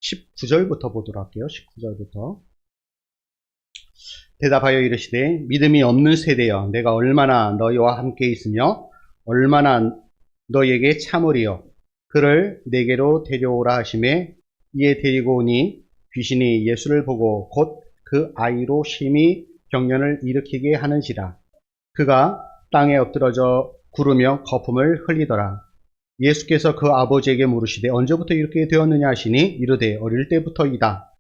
19절부터 보도록 할게요. 19절부터. 대답하여 이르시되 믿음이 없는 세대여 내가 얼마나 너희와 함께 있으며 얼마나 너희에게 참으리요. 그를 내게로 데려오라 하시매 이에 데리고 오니 귀신이 예수를 보고 곧 그 아이로 심히 경련을 일으키게 하는지라. 그가 땅에 엎드러져 구르며 거품을 흘리더라. 예수께서 그 아버지에게 물으시되 언제부터 이렇게 되었느냐 하시니 이르되 어릴 때부터이다.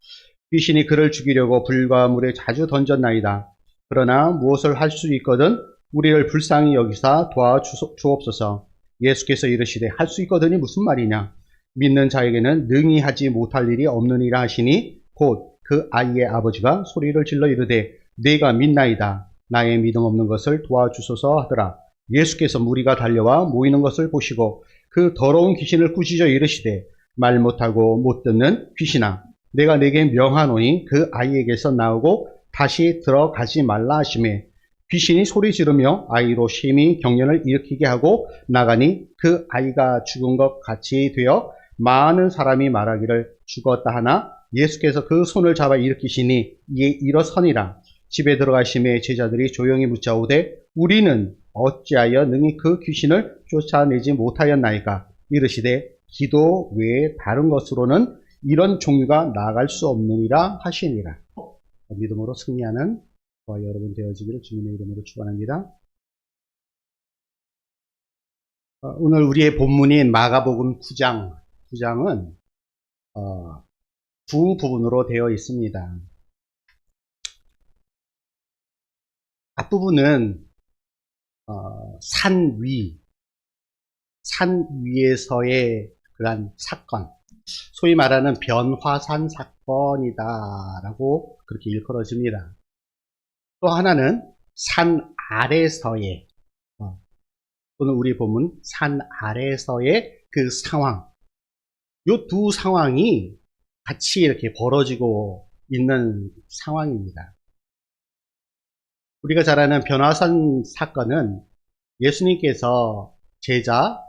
귀신이 그를 죽이려고 불과 물에 자주 던졌나이다. 그러나 무엇을 할 수 있거든 우리를 불쌍히 여기사 도와주옵소서. 예수께서 이르시되 할 수 있거든이 무슨 말이냐. 믿는 자에게는 능히 하지 못할 일이 없느니라 하시니 곧 그 아이의 아버지가 소리를 질러 이르되 내가 믿나이다. 나의 믿음 없는 것을 도와주소서 하더라. 예수께서 무리가 달려와 모이는 것을 보시고 그 더러운 귀신을 꾸짖어 이르시되 말 못하고 못 듣는 귀신아 내가 내게 명하노니 그 아이에게서 나오고 다시 들어가지 말라 하시매 귀신이 소리 지르며 아이로 심히 경련을 일으키게 하고 나가니 그 아이가 죽은 것 같이 되어 많은 사람이 말하기를 죽었다 하나 예수께서 그 손을 잡아 일으키시니 이에 일어서니라. 집에 들어가심에 제자들이 조용히 묻자오되 우리는 어찌하여 능히 그 귀신을 쫓아내지 못하였나이까. 이르시되 기도 외에 다른 것으로는 이런 종류가 나아갈 수 없느니라 하시니라. 믿음으로 승리하는 저와 여러분 되어지기를 주님의 이름으로 축원합니다. 오늘 우리의 본문인 마가복음 9장은 두 부분으로 되어 있습니다. 앞부분은 산 위에서의 그러한 사건, 소위 말하는 변화산 사건이다라고 그렇게 일컬어집니다. 또 하나는 산 아래서의, 또는 우리 보면 산 아래서의 그 상황, 이 두 상황이 같이 이렇게 벌어지고 있는 상황입니다. 우리가 잘 아는 변화산 사건은 예수님께서 제자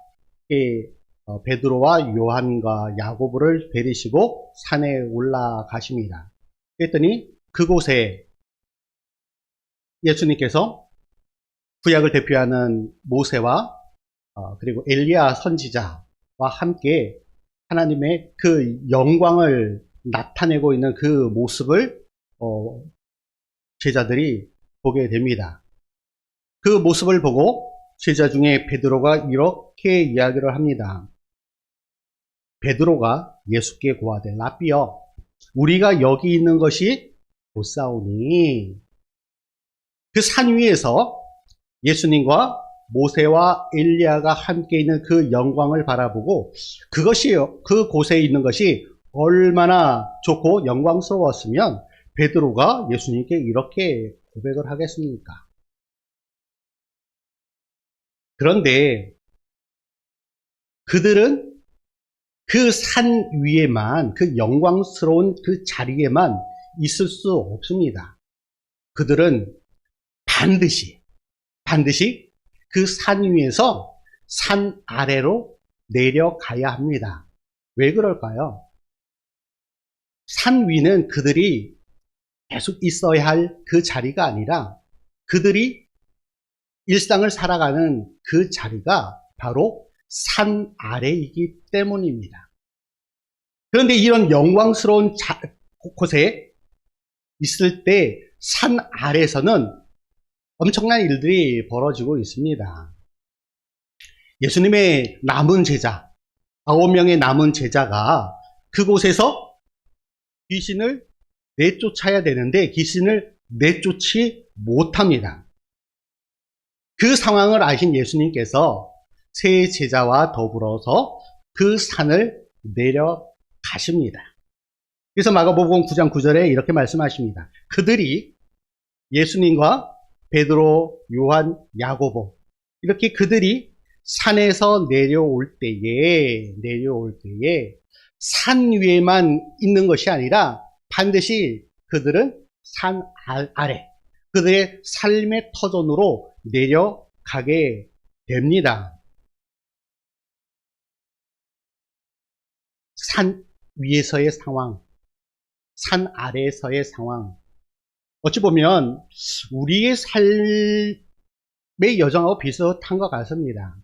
베드로와 요한과 야고보를 데리시고 산에 올라가십니다. 그랬더니 그곳에 예수님께서 구약을 대표하는 모세와 그리고 엘리야 선지자와 함께 하나님의 그 영광을 나타내고 있는 그 모습을 제자들이 보게 됩니다. 그 모습을 보고 제자 중에 베드로가 이렇게 이야기를 합니다. 베드로가 예수께 고하되 라삐여 우리가 여기 있는 것이 좋사오니. 그 산 위에서 예수님과 모세와 엘리야가 함께 있는 그 영광을 바라보고 그 곳에 있는 것이 얼마나 좋고 영광스러웠으면 베드로가 예수님께 이렇게 고백을 하겠습니까? 그런데 그들은 그 산 위에만, 그 영광스러운 그 자리에만 있을 수 없습니다. 그들은 반드시 그 산 위에서 산 아래로 내려가야 합니다. 왜 그럴까요? 산 위는 그들이 계속 있어야 할 그 자리가 아니라 그들이 일상을 살아가는 그 자리가 바로 산 아래이기 때문입니다. 그런데 이런 영광스러운 곳에 있을 때 산 아래에서는 엄청난 일들이 벌어지고 있습니다. 예수님의 남은 제자, 9명의 남은 제자가 그곳에서 귀신을 내쫓아야 되는데 귀신을 내쫓지 못합니다. 그 상황을 아신 예수님께서 세 제자와 더불어서 그 산을 내려가십니다. 그래서 마가복음 9장 9절에 이렇게 말씀하십니다. 그들이 예수님과 베드로, 요한, 야고보 이렇게 그들이 산에서 내려올 때에 산 위에만 있는 것이 아니라 반드시 그들은 산 아래 그들의 삶의 터전으로 내려가게 됩니다. 산 위에서의 상황, 산 아래에서의 상황. 어찌 보면 우리의 삶의 여정하고 비슷한 것 같습니다.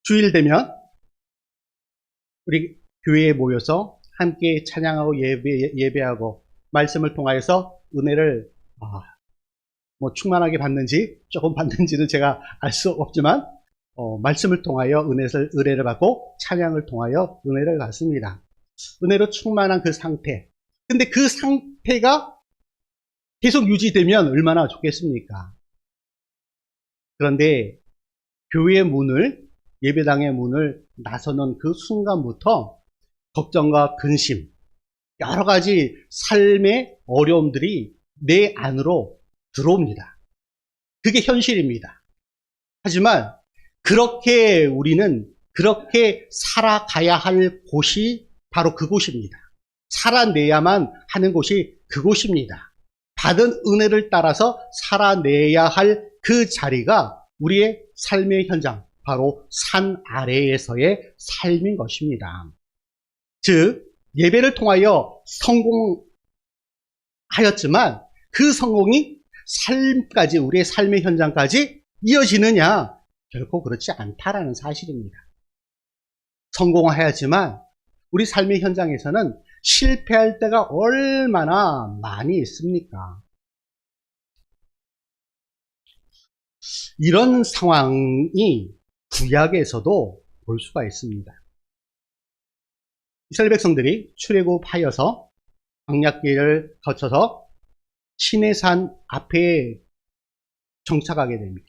주일 되면 우리 교회에 모여서 함께 찬양하고 예배하고 말씀을 통하여서 은혜를 뭐 충만하게 받는지 조금 받는지는 제가 알 수 없지만 말씀을 통하여 은혜를 받고 찬양을 통하여 은혜를 받습니다. 은혜로 충만한 그 상태. 근데 그 상태가 계속 유지되면 얼마나 좋겠습니까? 그런데 교회의 문을, 예배당의 문을 나서는 그 순간부터 걱정과 근심, 여러 가지 삶의 어려움들이 내 안으로 들어옵니다. 그게 현실입니다. 하지만 우리는 그렇게 살아가야 할 곳이 바로 그곳입니다. 살아내야만 하는 곳이 그곳입니다. 받은 은혜를 따라서 살아내야 할 그 자리가 우리의 삶의 현장, 바로 산 아래에서의 삶인 것입니다. 즉, 예배를 통하여 성공하였지만 그 성공이 삶까지, 우리의 삶의 현장까지 이어지느냐? 결코 그렇지 않다라는 사실입니다. 성공하였지만 우리 삶의 현장에서는 실패할 때가 얼마나 많이 있습니까? 이런 상황이 구약에서도 볼 수가 있습니다. 이스라엘 백성들이 출애굽하여서 광야길을 거쳐서 시내산 앞에 정착하게 됩니다.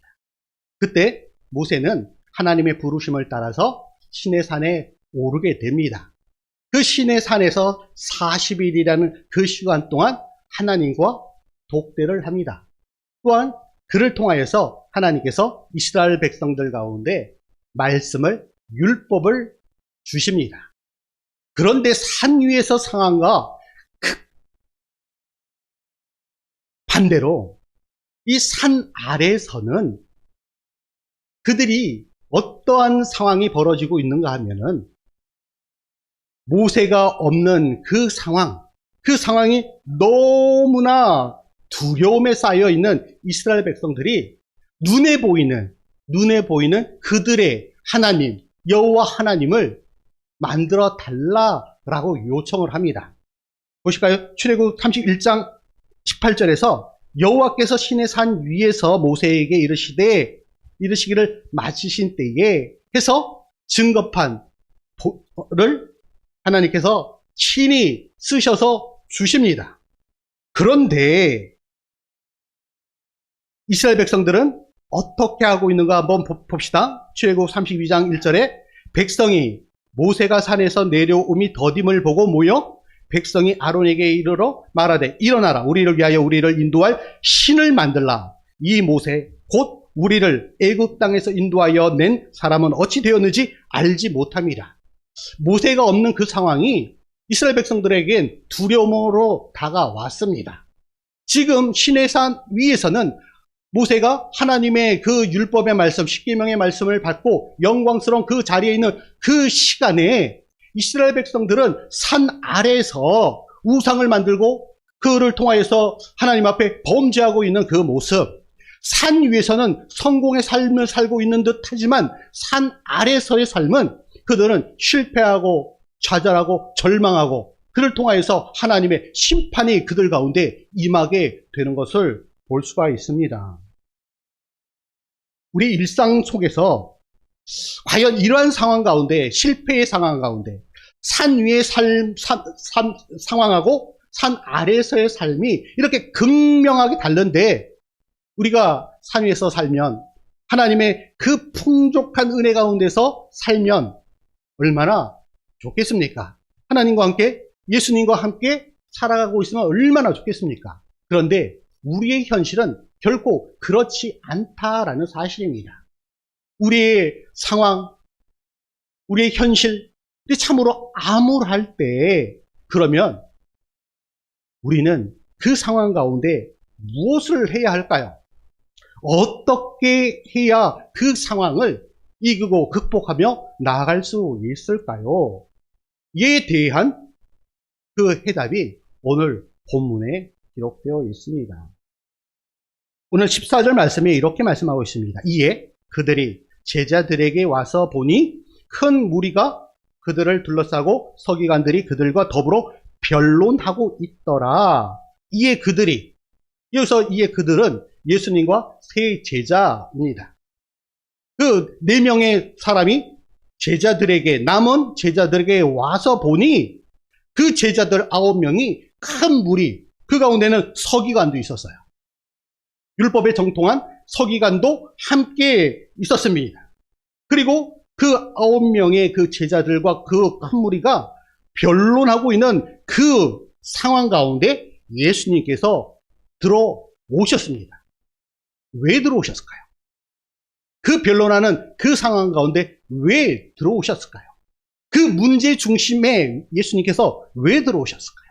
그때 모세는 하나님의 부르심을 따라서 시내산에 오르게 됩니다. 그 시내산에서 40일이라는 그 시간 동안 하나님과 독대를 합니다. 또한 그를 통하여서 하나님께서 이스라엘 백성들 가운데 말씀을, 율법을 주십니다. 그런데 산 위에서 상황과 반대로 이 산 아래에서는 그들이 어떠한 상황이 벌어지고 있는가 하면은 모세가 없는 그 상황이 너무나 두려움에 쌓여 있는 이스라엘 백성들이 눈에 보이는 그들의 하나님, 여호와 하나님을 만들어 달라라고 요청을 합니다. 보실까요? 출애굽 31장 18절에서 여호와께서 시내 산 위에서 모세에게 이르시기를 마치신 때에 해서 증거판을 하나님께서 친히 쓰셔서 주십니다. 그런데 이스라엘 백성들은 어떻게 하고 있는가 한번 봅시다. 출애굽 32장 1절에 백성이 모세가 산에서 내려옴이 더딤을 보고 모여 백성이 아론에게 이르러 말하되 일어나라 우리를 위하여 우리를 인도할 신을 만들라. 이 모세 곧 우리를 애굽 땅에서 인도하여 낸 사람은 어찌 되었는지 알지 못함이라. 모세가 없는 그 상황이 이스라엘 백성들에겐 두려움으로 다가왔습니다. 지금 시내산 위에서는 모세가 하나님의 그 율법의 말씀, 십계명의 말씀을 받고 영광스러운 그 자리에 있는 그 시간에 이스라엘 백성들은 산 아래에서 우상을 만들고 그를 통하여서 하나님 앞에 범죄하고 있는 그 모습, 산 위에서는 성공의 삶을 살고 있는 듯 하지만 산 아래에서의 삶은 그들은 실패하고 좌절하고 절망하고 그를 통하여서 하나님의 심판이 그들 가운데 임하게 되는 것을 볼 수가 있습니다. 우리 일상 속에서 과연 이러한 상황 가운데, 실패의 상황 가운데 산 위의 상황하고 산 아래에서의 삶이 이렇게 극명하게 다른데 우리가 산 위에서 살면 하나님의 그 풍족한 은혜 가운데서 살면 얼마나 좋겠습니까? 하나님과 함께, 예수님과 함께 살아가고 있으면 얼마나 좋겠습니까? 그런데 우리의 현실은 결코 그렇지 않다라는 사실입니다. 우리의 상황, 우리의 현실이 참으로 암울할 때 그러면 우리는 그 상황 가운데 무엇을 해야 할까요? 어떻게 해야 그 상황을 이기고 극복하며 나아갈 수 있을까요? 이에 대한 그 해답이 오늘 본문에 기록되어 있습니다. 오늘 14절 말씀에 이렇게 말씀하고 있습니다. 이에 그들이 제자들에게 와서 보니 큰 무리가 그들을 둘러싸고 서기관들이 그들과 더불어 변론하고 있더라. 이에 그들이, 여기서 이에 그들은 예수님과 세 제자입니다. 그 네 명의 사람이 제자들에게, 남은 제자들에게 와서 보니 그 제자들 9명이 큰 무리, 그 가운데는 서기관도 있었어요. 율법에 정통한 서기관도 함께 있었습니다. 그리고 그 9명의 그 제자들과 그 큰 무리가 변론하고 있는 그 상황 가운데 예수님께서 들어오셨습니다. 왜 들어오셨을까요? 그 변론하는 그 상황 가운데 왜 들어오셨을까요? 그 문제 중심에 예수님께서 왜 들어오셨을까요?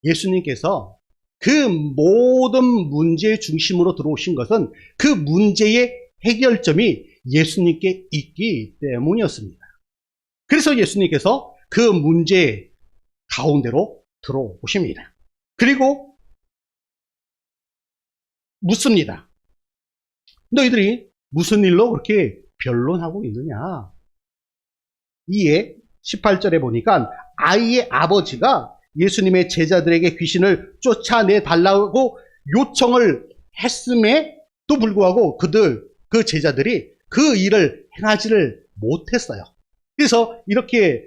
예수님께서 그 모든 문제 중심으로 들어오신 것은 그 문제의 해결점이 예수님께 있기 때문이었습니다. 그래서 예수님께서 그 문제 가운데로 들어오십니다. 그리고 묻습니다. 너희들이 무슨 일로 그렇게 변론하고 있느냐? 이에 18절에 보니까 아이의 아버지가 예수님의 제자들에게 귀신을 쫓아내달라고 요청을 했음에도 불구하고 그 제자들이 그 일을 행하지를 못했어요. 그래서 이렇게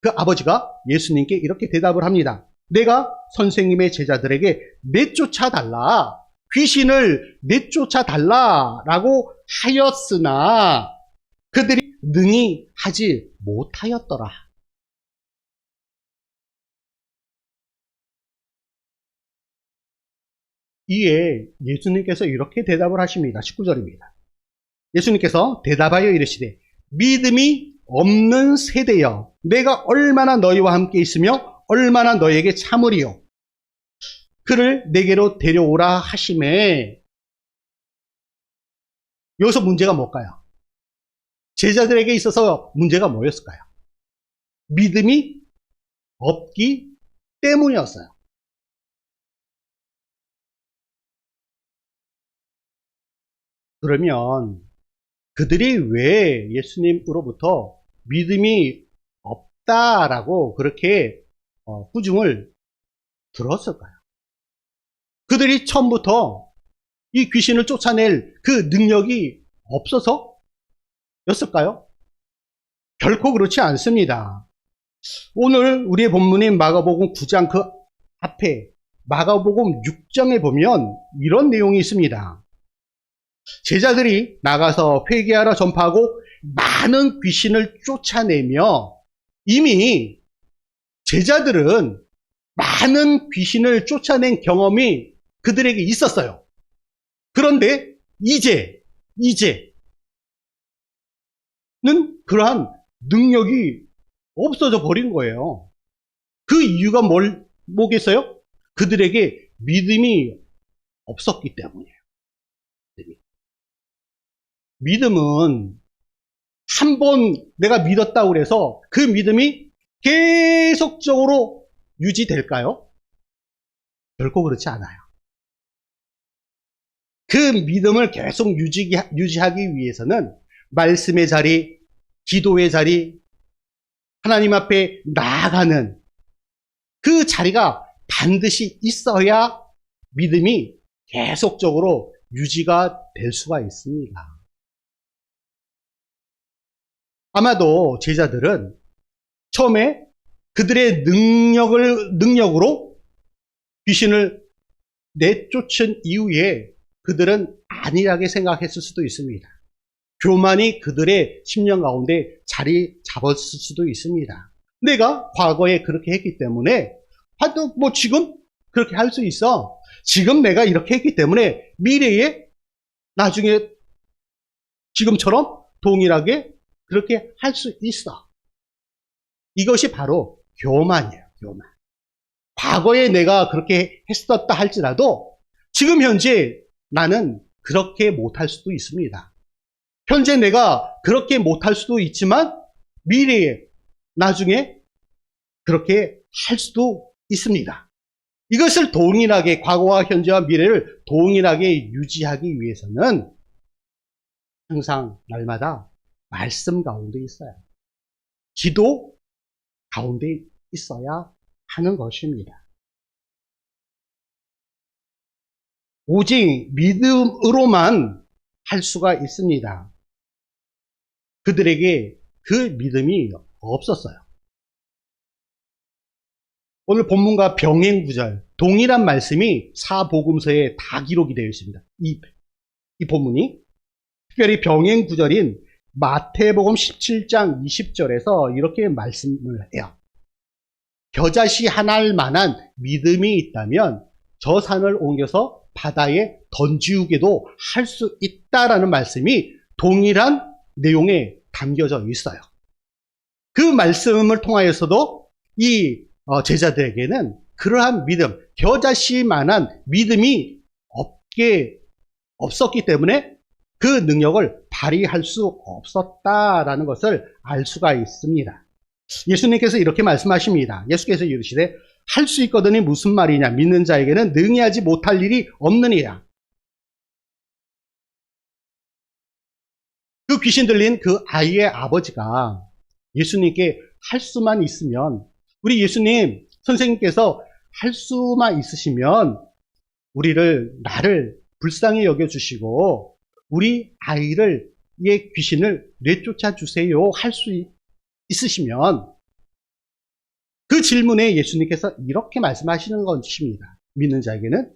그 아버지가 예수님께 이렇게 대답을 합니다. 내가 선생님의 제자들에게 내쫓아달라, 귀신을 내쫓아달라라고 하였으나 그들이 능히 하지 못하였더라. 이에 예수님께서 이렇게 대답을 하십니다. 19절입니다. 예수님께서 대답하여 이르시되 믿음이 없는 세대여, 내가 얼마나 너희와 함께 있으며 얼마나 너희에게 참으리요. 그를 내게로 데려오라 하시매. 여기서 문제가 뭘까요? 제자들에게 있어서 문제가 뭐였을까요? 믿음이 없기 때문이었어요. 그러면 그들이 왜 예수님으로부터 믿음이 없다라고 그렇게 후중을 들었을까요? 그들이 처음부터 이 귀신을 쫓아낼 그 능력이 없어서 였을까요? 결코 그렇지 않습니다. 오늘 우리의 본문인 마가복음 9장 그 앞에 마가복음 6장에 보면 이런 내용이 있습니다. 제자들이 나가서 회개하라 전파하고 많은 귀신을 쫓아내며, 이미 제자들은 많은 귀신을 쫓아낸 경험이 그들에게 있었어요. 그런데 이제는 그러한 능력이 없어져 버린 거예요. 그 이유가 뭐겠어요? 그들에게 믿음이 없었기 때문이에요. 믿음은 한 번 내가 믿었다고 해서 그 믿음이 계속적으로 유지될까요? 결코 그렇지 않아요. 그 믿음을 계속 유지하기 위해서는 말씀의 자리, 기도의 자리, 하나님 앞에 나아가는 그 자리가 반드시 있어야 믿음이 계속적으로 유지가 될 수가 있습니다. 아마도 제자들은 처음에 그들의 능력으로 귀신을 내쫓은 이후에 그들은 안일하게 생각했을 수도 있습니다. 교만이 그들의 심령 가운데 자리 잡았을 수도 있습니다. 내가 과거에 그렇게 했기 때문에 뭐 지금 그렇게 할 수 있어. 지금 내가 이렇게 했기 때문에 미래에 나중에 지금처럼 동일하게 그렇게 할 수 있어. 이것이 바로 교만이에요. 교만. 과거에 내가 그렇게 했었다 할지라도 지금 현재 나는 그렇게 못할 수도 있습니다. 현재 내가 그렇게 못할 수도 있지만 미래에 나중에 그렇게 할 수도 있습니다. 이것을 동일하게 과거와 현재와 미래를 동일하게 유지하기 위해서는 항상 날마다 말씀 가운데 있어야 해요. 기도 가운데 있어야 하는 것입니다. 오직 믿음으로만 할 수가 있습니다. 그들에게 그 믿음이 없었어요. 오늘 본문과 병행 구절, 동일한 말씀이 사복음서에 다 기록이 되어 있습니다. 이 본문이 특별히 병행 구절인 마태복음 17장 20절에서 이렇게 말씀을 해요. 겨자씨 하나일 만한 믿음이 있다면 저 산을 옮겨서 바다에 던지우게도 할 수 있다라는 말씀이 동일한 내용에 담겨져 있어요. 그 말씀을 통하여서도 이 제자들에게는 그러한 믿음, 겨자씨만한 믿음이 없었기 때문에 그 능력을 발휘할 수 없었다라는 것을 알 수가 있습니다. 예수님께서 이렇게 말씀하십니다. 예수께서 이르시되 할 수 있거든이 무슨 말이냐? 믿는 자에게는 능히 하지 못할 일이 없느니라. 그 귀신 들린 그 아이의 아버지가 예수님께 할 수만 있으면, 우리 예수님 선생님께서 할 수만 있으시면 나를 불쌍히 여겨주시고 우리 아이를 의 귀신을 내쫓아 주세요 할 수 있으시면, 그 질문에 예수님께서 이렇게 말씀하시는 것입니다. 믿는 자에게는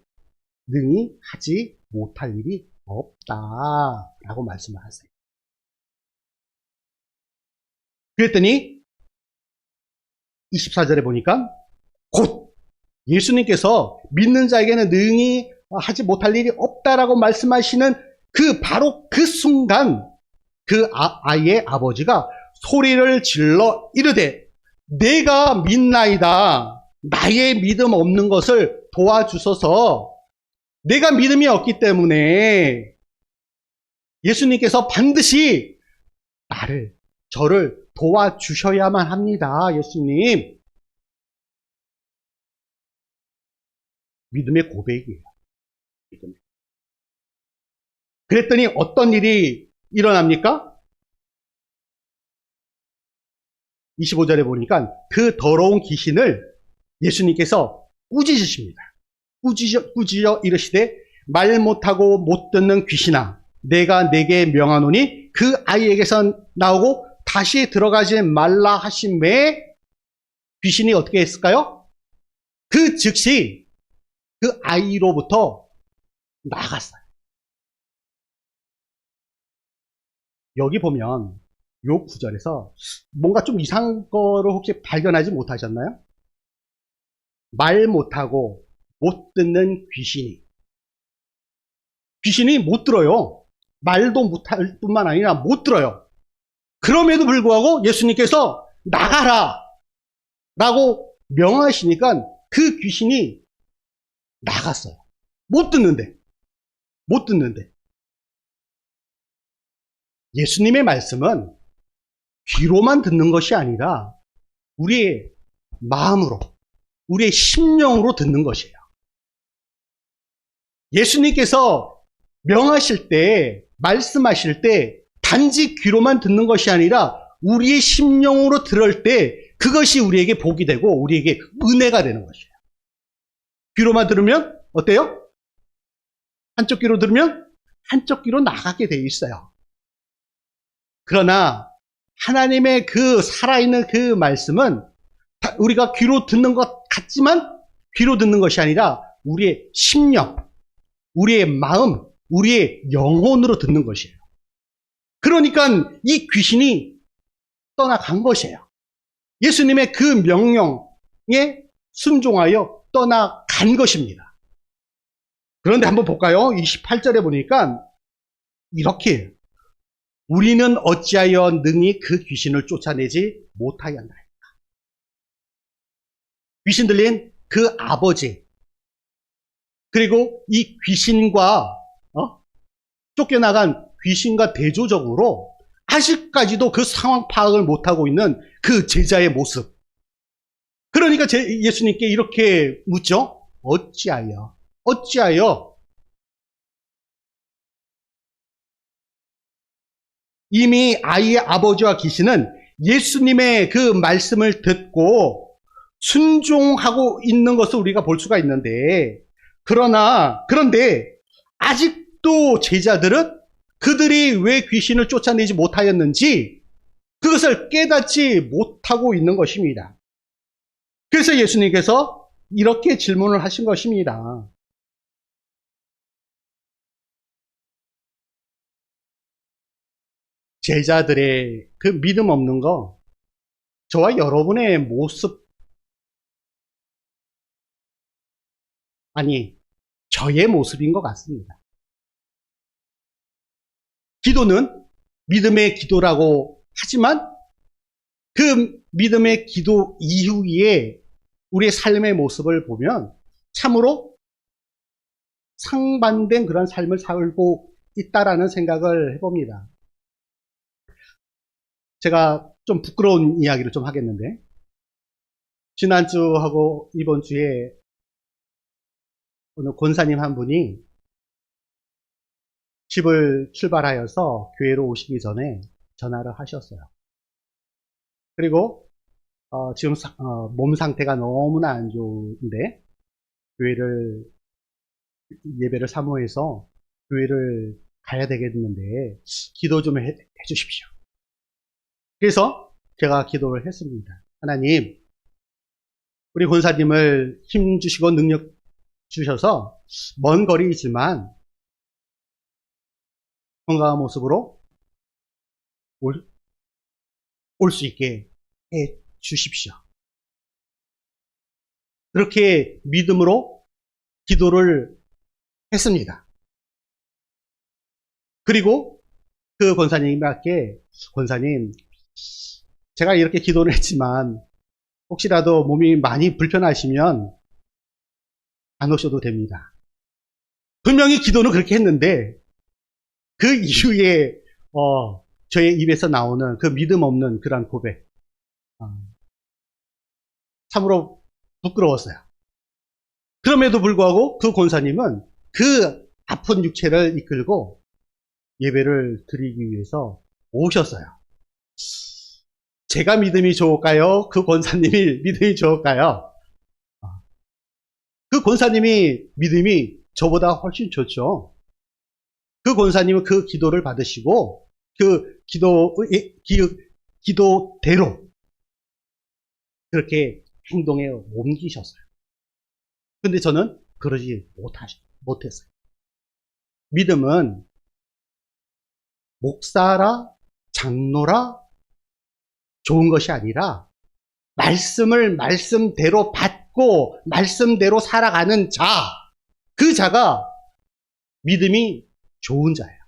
능히 하지 못할 일이 없다라고 말씀을 하세요. 그랬더니 24절에 보니까 곧 예수님께서 믿는 자에게는 능히 하지 못할 일이 없다라고 말씀하시는 바로 그 순간 그 아이의 아버지가 소리를 질러 이르되 내가 믿나이다. 나의 믿음 없는 것을 도와주소서. 내가 믿음이 없기 때문에 예수님께서 반드시 저를 도와주셔야만 합니다. 예수님. 믿음의 고백이에요. 그랬더니 어떤 일이 일어납니까? 25절에 보니까 그 더러운 귀신을 예수님께서 꾸짖으십니다. 꾸짖어 이르시되 말 못하고 못 듣는 귀신아, 내가 내게 명하노니 그 아이에게서 나오고 다시 들어가지 말라 하심에 귀신이 어떻게 했을까요? 그 즉시 그 아이로부터 나갔어요. 여기 보면 요 구절에서 뭔가 좀 이상한 거를 혹시 발견하지 못하셨나요? 말 못하고 못 듣는 귀신이 못 들어요. 말도 못할 뿐만 아니라 못 들어요. 그럼에도 불구하고 예수님께서 나가라 라고 명하시니까 그 귀신이 나갔어요. 못 듣는데. 예수님의 말씀은 귀로만 듣는 것이 아니라 우리의 마음으로, 우리의 심령으로 듣는 것이에요. 예수님께서 명하실 때, 말씀하실 때 단지 귀로만 듣는 것이 아니라 우리의 심령으로 들을 때 그것이 우리에게 복이 되고 우리에게 은혜가 되는 것이에요. 귀로만 들으면 어때요? 한쪽 귀로 들으면 한쪽 귀로 나가게 돼 있어요. 그러나 하나님의 그 살아있는 그 말씀은 우리가 귀로 듣는 것 같지만 귀로 듣는 것이 아니라 우리의 심령, 우리의 마음, 우리의 영혼으로 듣는 것이에요. 그러니까 이 귀신이 떠나간 것이에요. 예수님의 그 명령에 순종하여 떠나간 것입니다. 그런데 한번 볼까요? 28절에 보니까 이렇게 우리는 어찌하여 능히 그 귀신을 쫓아내지 못하였나이까. 귀신 들린 그 아버지, 그리고 이 귀신과 쫓겨나간 귀신과 대조적으로 아직까지도 그 상황 파악을 못하고 있는 그 제자의 모습. 그러니까 예수님께 이렇게 묻죠. 어찌하여 이미 아이의 아버지와 귀신은 예수님의 그 말씀을 듣고 순종하고 있는 것을 우리가 볼 수가 있는데, 그런데 아직도 제자들은 그들이 왜 귀신을 쫓아내지 못하였는지 그것을 깨닫지 못하고 있는 것입니다. 그래서 예수님께서 이렇게 질문을 하신 것입니다. 제자들의 그 믿음 없는 거, 저와 여러분의 모습, 아니, 저의 모습인 것 같습니다. 기도는 믿음의 기도라고 하지만 그 믿음의 기도 이후에 우리의 삶의 모습을 보면 참으로 상반된 그런 삶을 살고 있다라는 생각을 해봅니다. 제가 좀 부끄러운 이야기를 좀 하겠는데, 지난주하고 이번 주에 어느 권사님 한 분이 집을 출발하여서 교회로 오시기 전에 전화를 하셨어요. 그리고 지금 몸 상태가 너무나 안 좋은데 예배를 사모해서 교회를 가야 되겠는데 기도 좀 해주십시오. 그래서 제가 기도를 했습니다. 하나님, 우리 권사님을 힘 주시고 능력 주셔서 먼 거리이지만 건강한 모습으로 올 수 있게 해 주십시오. 그렇게 믿음으로 기도를 했습니다. 그리고 그 권사님께, 권사님, 제가 이렇게 기도를 했지만 혹시라도 몸이 많이 불편하시면 안 오셔도 됩니다. 분명히 기도는 그렇게 했는데 그 이후에 저의 입에서 나오는 그 믿음 없는 그런 고백, 참으로 부끄러웠어요. 그럼에도 불구하고 그 권사님은 그 아픈 육체를 이끌고 예배를 드리기 위해서 오셨어요. 제가 믿음이 좋을까요? 그 권사님이 믿음이 좋을까요? 그 권사님이 믿음이 저보다 훨씬 좋죠. 그 권사님은 그 기도를 받으시고 그 기도대로 그렇게 행동에 옮기셨어요. 근데 저는 그러지 못했어요. 믿음은 목사라 장로라 좋은 것이 아니라 말씀을 말씀대로 받고 말씀대로 살아가는 자, 그 자가 믿음이 좋은 자예요.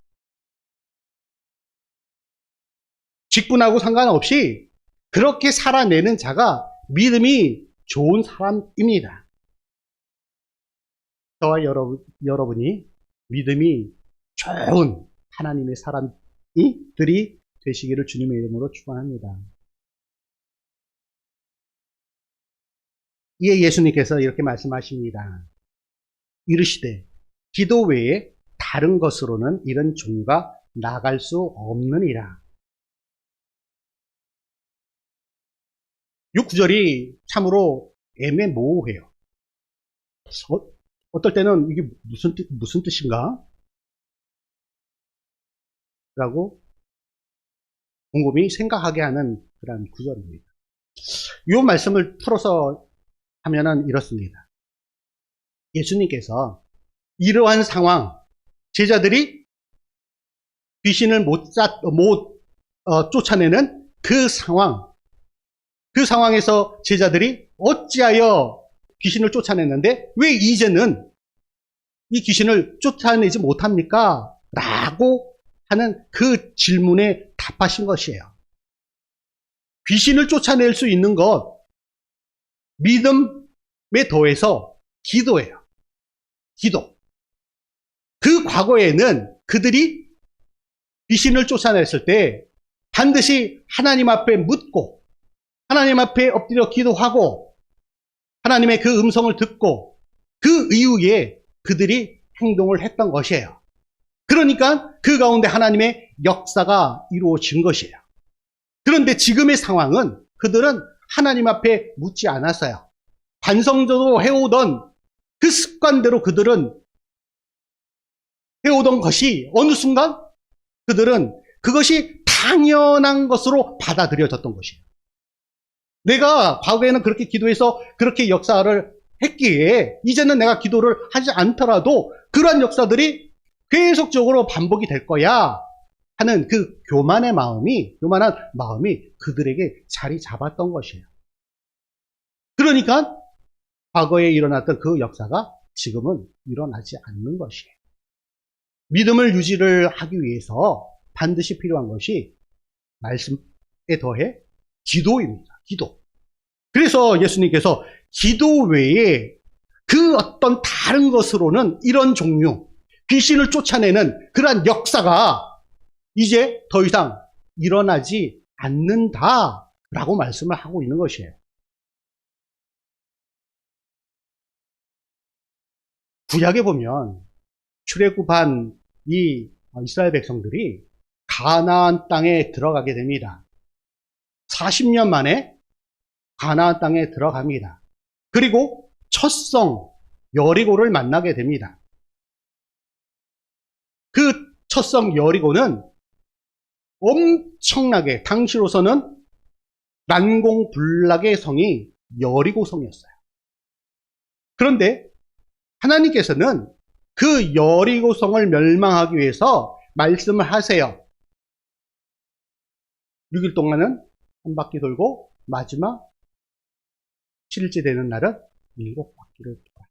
직분하고 상관없이 그렇게 살아내는 자가 믿음이 좋은 사람입니다. 저와 여러분이 믿음이 좋은 하나님의 사람들이 되시기를 주님의 이름으로 축원합니다. 이에 예수님께서 이렇게 말씀하십니다. 이르시되 기도 외에 다른 것으로는 이런 종과 나갈 수 없느니라. 이 구절이 참으로 애매모호해요. 어떨 때는 이게 무슨 뜻인가? 라고 곰곰이 생각하게 하는 그런 구절입니다. 이 말씀을 풀어서 하면은 이렇습니다. 예수님께서 이러한 상황, 제자들이 귀신을 못 쫓아내는 그 상황에서 제자들이 어찌하여 귀신을 쫓아냈는데 왜 이제는 이 귀신을 쫓아내지 못합니까? 라고 하는 그 질문에 답하신 것이에요. 귀신을 쫓아낼 수 있는 것, 믿음에 더해서 기도예요. 기도. 그 과거에는 그들이 귀신을 쫓아냈을 때 반드시 하나님 앞에 묻고 하나님 앞에 엎드려 기도하고 하나님의 그 음성을 듣고 그 이후에 그들이 행동을 했던 것이에요. 그러니까 그 가운데 하나님의 역사가 이루어진 것이에요. 그런데 지금의 상황은 그들은 하나님 앞에 묻지 않았어요. 반성적으로 해오던 그 습관대로 그들은 해오던 것이 어느 순간 그들은 그것이 당연한 것으로 받아들여졌던 것이에요. 내가 과거에는 그렇게 기도해서 그렇게 역사를 했기에 이제는 내가 기도를 하지 않더라도 그러한 역사들이 계속적으로 반복이 될 거야 하는 그 교만한 마음이 그들에게 자리 잡았던 것이에요. 그러니까 과거에 일어났던 그 역사가 지금은 일어나지 않는 것이에요. 믿음을 유지를 하기 위해서 반드시 필요한 것이 말씀에 더해 기도입니다. 기도. 그래서 예수님께서 기도 외에 그 어떤 다른 것으로는 이런 종류, 귀신을 쫓아내는 그러한 역사가 이제 더 이상 일어나지 않는다라고 말씀을 하고 있는 것이에요. 구약에 보면 출애굽한 이 이스라엘 백성들이 가나안 땅에 들어가게 됩니다. 40년 만에 가나안 땅에 들어갑니다. 그리고 첫 성 여리고를 만나게 됩니다. 그 첫 성 여리고는 엄청나게 당시로서는 난공불락의 성이 여리고성이었어요. 그런데 하나님께서는 그 여리고성을 멸망하기 위해서 말씀을 하세요. 6일 동안은 한 바퀴 돌고 마지막 7일째 되는 날은 7바퀴를 돌아.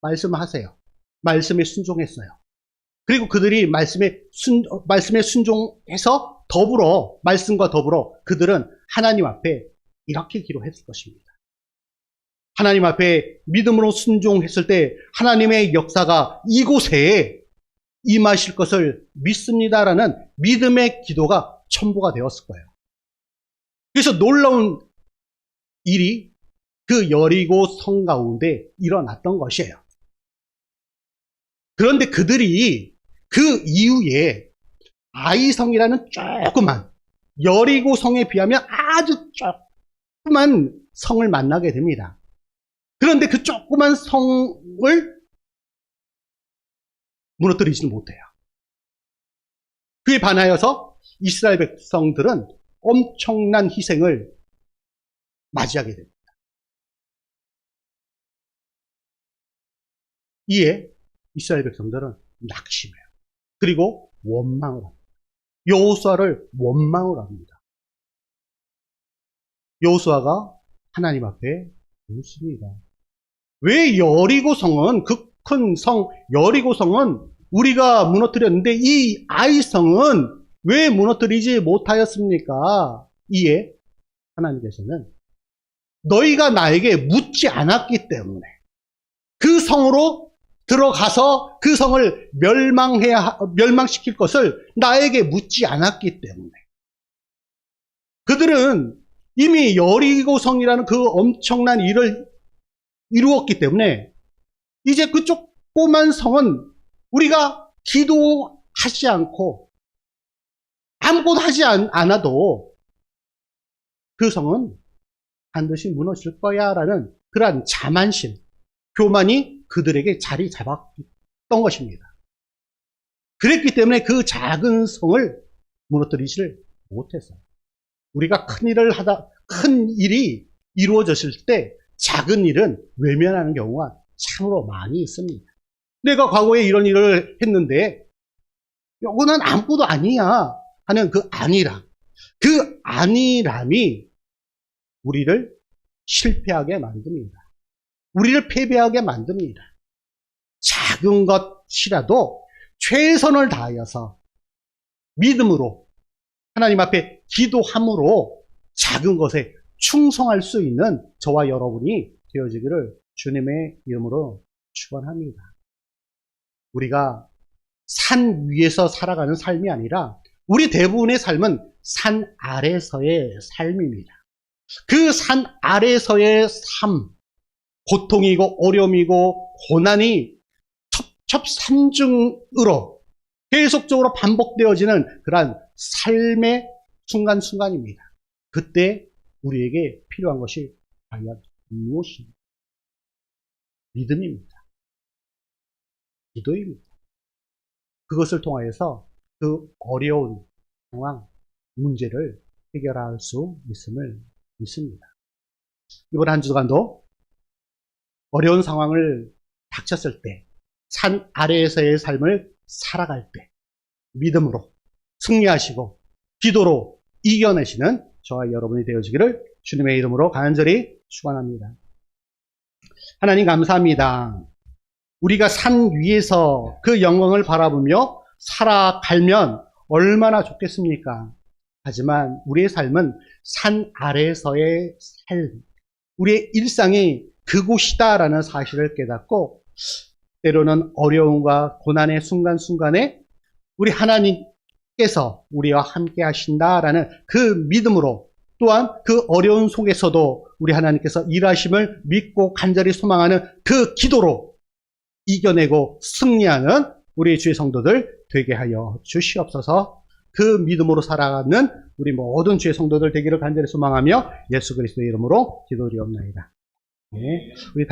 말씀을 하세요. 말씀에 순종했어요. 그리고 그들이 말씀에 순종해서 말씀과 더불어 그들은 하나님 앞에 이렇게 기도했을 것입니다. 하나님 앞에 믿음으로 순종했을 때 하나님의 역사가 이곳에 임하실 것을 믿습니다라는 믿음의 기도가 첨부가 되었을 거예요. 그래서 놀라운 일이 그 여리고 성 가운데 일어났던 것이에요. 그런데 그들이 그 이후에 아이성이라는 조그만 여리고 성에 비하면 아주 조그만 성을 만나게 됩니다. 그런데 그 조그만 성을 무너뜨리지는 못해요. 그에 반하여서 이스라엘 백성들은 엄청난 희생을 맞이하게 됩니다. 이에 이스라엘 백성들은 낙심해요. 그리고 원망을 합니다. 여호수아를 원망을 합니다. 여호수아가 하나님 앞에 묻습니다. 왜 여리고성은 그 큰 성 여리고성은 우리가 무너뜨렸는데 이 아이성은 왜 무너뜨리지 못하였습니까? 이에 하나님께서는 너희가 나에게 묻지 않았기 때문에 그 성으로 들어가서 그 성을 멸망시킬 것을 나에게 묻지 않았기 때문에 그들은 이미 여리고성이라는 그 엄청난 일을 이루었기 때문에 이제 그 조그만 성은 우리가 기도하지 않고 아무것도 하지 않아도 그 성은 반드시 무너질 거야 라는 그러한 자만심, 교만이 그들에게 자리 잡았던 것입니다. 그랬기 때문에 그 작은 성을 무너뜨리지를 못했어요. 우리가 큰 일이 이루어졌을 때 작은 일은 외면하는 경우가 참으로 많이 있습니다. 내가 과거에 이런 일을 했는데 이거는 아무것도 아니야 하는 그 안일함이 우리를 실패하게 만듭니다. 우리를 패배하게 만듭니다. 작은 것이라도 최선을 다하여서 믿음으로 하나님 앞에 기도함으로 작은 것에 충성할 수 있는 저와 여러분이 되어지기를 주님의 이름으로 축원합니다. 우리가 산 위에서 살아가는 삶이 아니라 우리 대부분의 삶은 산 아래서의 삶입니다. 그 산 아래서의 삶, 고통이고 어려움이고 고난이 첩첩산중으로 계속적으로 반복되어지는 그러한 삶의 순간순간입니다. 그때 우리에게 필요한 것이 과연 무엇입니까? 믿음입니다. 기도입니다. 그것을 통하여서 그 어려운 상황, 문제를 해결할 수 있음을 믿습니다. 이번 한 주간도 어려운 상황을 닥쳤을 때, 산 아래에서의 삶을 살아갈 때 믿음으로 승리하시고 기도로 이겨내시는 저와 여러분이 되어지기를 주님의 이름으로 간절히 축원합니다. 하나님 감사합니다. 우리가 산 위에서 그 영광을 바라보며 살아가면 얼마나 좋겠습니까? 하지만 우리의 삶은 산 아래에서의 삶, 우리의 일상이 그곳이다라는 사실을 깨닫고 때로는 어려움과 고난의 순간순간에 우리 하나님께서 우리와 함께 하신다라는 그 믿음으로 또한 그 어려운 속에서도 우리 하나님께서 일하심을 믿고 간절히 소망하는 그 기도로 이겨내고 승리하는 우리 주의 성도들 되게 하여 주시옵소서. 그 믿음으로 살아가는 우리 모든 주의 성도들 되기를 간절히 소망하며 예수 그리스도의 이름으로 기도드리옵나이다. 네. 우리